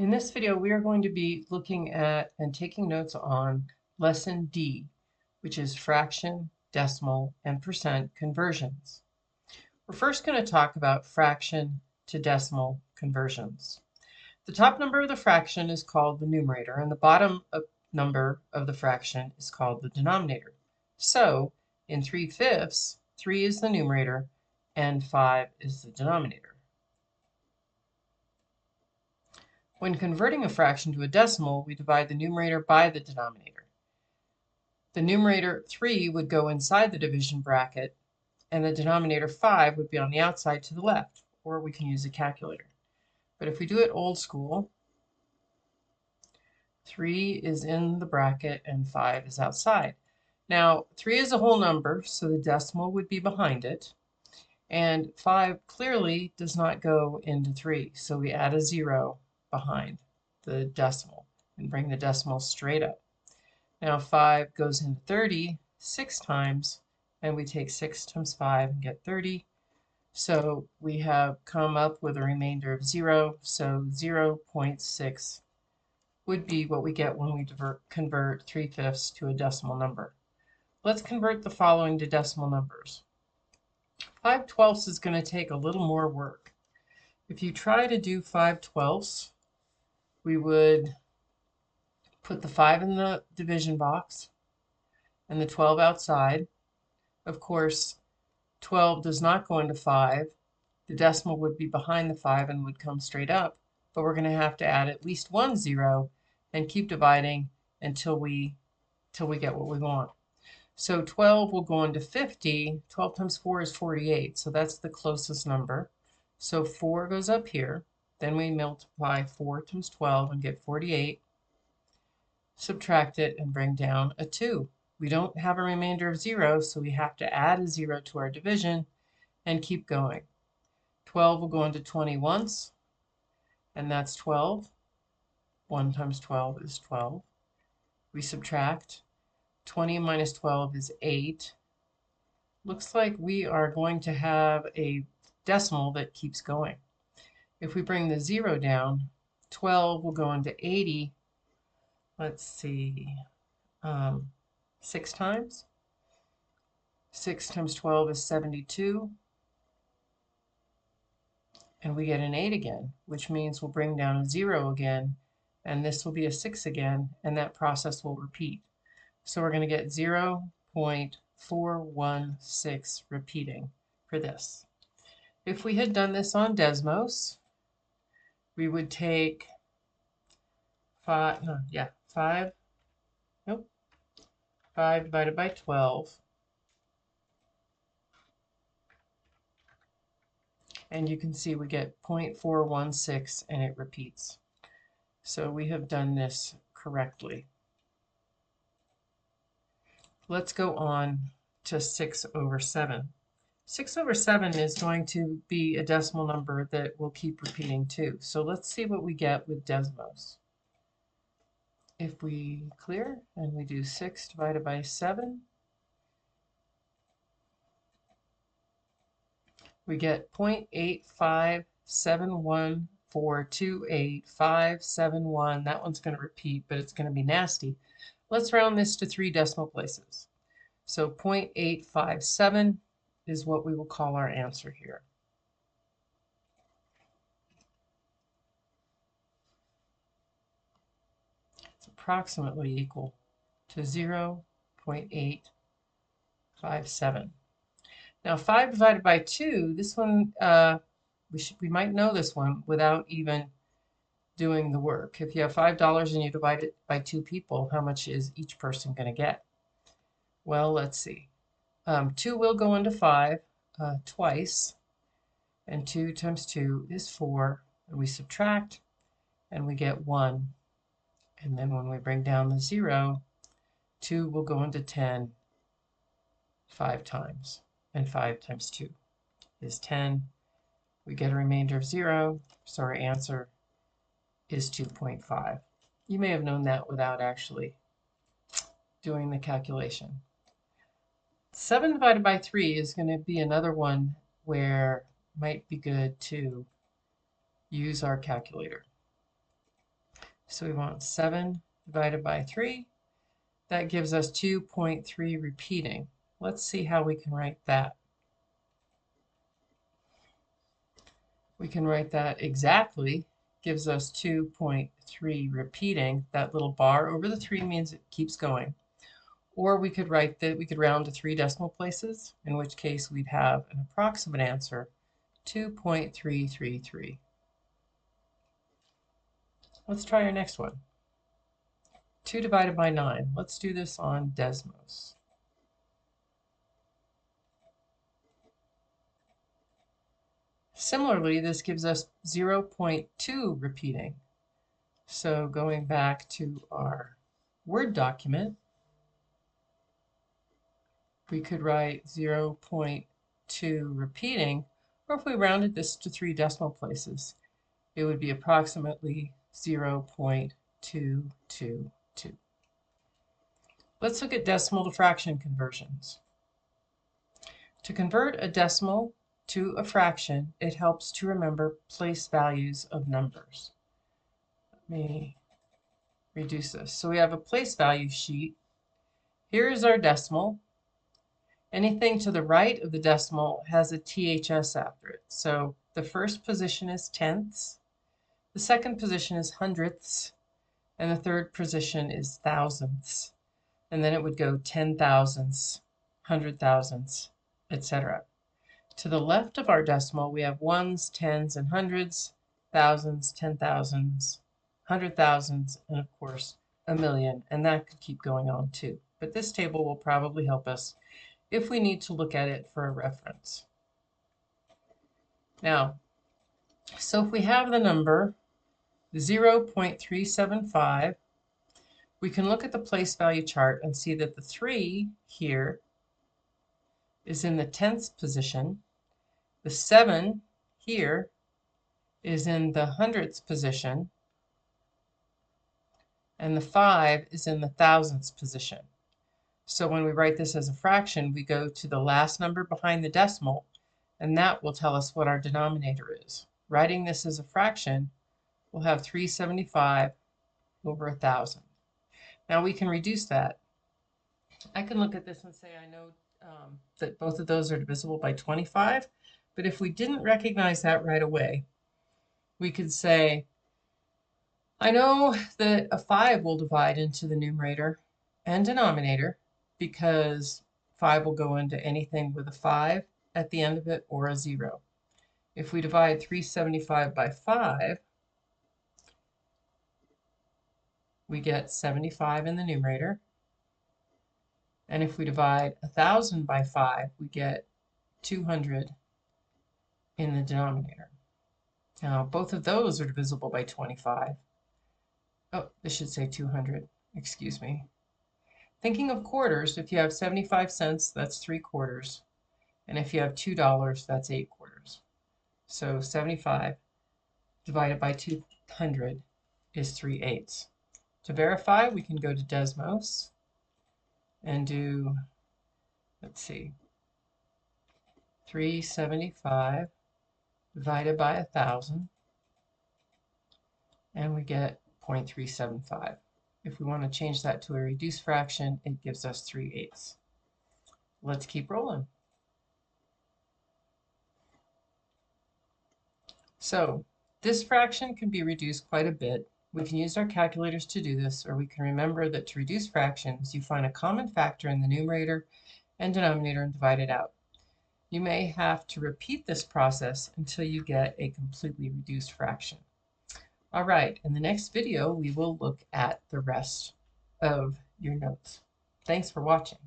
In this video, we are going to be looking at and taking notes on Lesson D, which is fraction, decimal, and percent conversions. We're first going to talk about fraction to decimal conversions. The top number of the fraction is called the numerator, and the bottom number of the fraction is called the denominator. So, in 3/5, 3 is the numerator and 5 is the denominator. When converting a fraction to a decimal, we divide the numerator by the denominator. The numerator 3 would go inside the division bracket, and the denominator 5 would be on the outside to the left, or we can use a calculator. But if we do it old school, 3 is in the bracket and 5 is outside. Now, 3 is a whole number, so the decimal would be behind it. And 5 clearly does not go into 3, so we add a 0 behind the decimal and bring the decimal straight up. Now 5 goes into 30 6 times, and we take 6 times 5 and get 30. So we have come up with a remainder of 0, so 0.6 would be what we get when we convert 3/5 to a decimal number. Let's convert the following to decimal numbers. 5/12 is going to take a little more work. If you try to do 5/12, we would put the 5 in the division box and the 12 outside. Of course, 12 does not go into 5. The decimal would be behind the 5 and would come straight up, but we're going to have to add at least one 0 and keep dividing until we get what we want. So 12 will go into 50. 12 times 4 is 48, so that's the closest number. So 4 goes up here. Then we multiply 4 times 12 and get 48. Subtract it and bring down a 2. We don't have a remainder of 0, so we have to add a 0 to our division and keep going. 12 will go into 20 once, and that's 12. 1 times 12 is 12. We subtract. 20 minus 12 is 8. Looks like we are going to have a decimal that keeps going. If we bring the 0 down, 12 will go into 80. Let's see, 6 times. 6 times 12 is 72. And we get an 8 again, which means we'll bring down a 0 again, and this will be a 6 again, and that process will repeat. So we're going to get 0.416 repeating for this. If we had done this on Desmos, we would take 5 divided by 12. And you can see we get 0.416 and it repeats. So we have done this correctly. Let's go on to 6/7. 6/7 is going to be a decimal number that will keep repeating too. So let's see what we get with Desmos. If we clear and we do 6 divided by 7, we get 0.85714285571. That one's going to repeat, but it's going to be nasty. Let's round this to 3 decimal places. So 0.857 is what we will call our answer here. It's approximately equal to 0.857. Now 5 divided by 2, this one, we might know this one without even doing the work. If you have $5 and you divide it by 2 people, how much is each person going to get? Well, let's see. 2 will go into 5 twice, and 2 times 2 is 4, and we subtract, and we get 1. And then when we bring down the 0, 2 will go into 10 5 times, and 5 times 2 is 10. We get a remainder of 0, so our answer is 2.5. You may have known that without actually doing the calculation. 7 divided by 3 is going to be another one where it might be good to use our calculator. So we want 7 divided by 3. That gives us 2.3 repeating. Let's see how we can write that. We can write that exactly. Gives us 2.3 repeating. That little bar over the 3 means it keeps going. Or we could write that we could round to 3 decimal places, in which case we'd have an approximate answer, 2.333. Let's try our next one. 2 divided by 9. Let's do this on Desmos. Similarly, this gives us 0.2 repeating. So going back to our Word document, we could write 0.2 repeating, or if we rounded this to 3 decimal places, it would be approximately 0.222. Let's look at decimal to fraction conversions. To convert a decimal to a fraction, it helps to remember place values of numbers. Let me reduce this. So we have a place value sheet. Here is our decimal. Anything to the right of the decimal has a THS after it. So the first position is tenths, the second position is hundredths, and the third position is thousandths. And then it would go 10 thousandths, 100 thousandths, etc. To the left of our decimal, we have ones, tens, and hundreds, thousands, 10,000s, 100,000s, and of course, a million. And that could keep going on too. But this table will probably help us if we need to look at it for a reference. Now, so if we have the number 0.375, we can look at the place value chart and see that the 3 here is in the tenths position. The 7 here is in the hundredths position. And the 5 is in the thousandths position. So when we write this as a fraction, we go to the last number behind the decimal, and that will tell us what our denominator is. Writing this as a fraction, we'll have 375 over 1,000. Now we can reduce that. I can look at this and say I know that both of those are divisible by 25, but if we didn't recognize that right away, we could say, I know that a 5 will divide into the numerator and denominator because 5 will go into anything with a 5 at the end of it or a 0. If we divide 375 by 5, we get 75 in the numerator. And if we divide 1,000 by 5, we get 200 in the denominator. Now, both of those are divisible by 25. Oh, this should say 200, excuse me. Thinking of quarters, if you have 75 cents, that's 3 quarters. And if you have $2, that's 8 quarters. So 75 divided by 200 is 3/8. To verify, we can go to Desmos and do, let's see, 375 divided by 1,000, and we get 0.375. If we want to change that to a reduced fraction, it gives us 3/8. Let's keep rolling. So this fraction can be reduced quite a bit. We can use our calculators to do this, or we can remember that to reduce fractions, you find a common factor in the numerator and denominator and divide it out. You may have to repeat this process until you get a completely reduced fraction. All right, in the next video, we will look at the rest of your notes. Thanks for watching.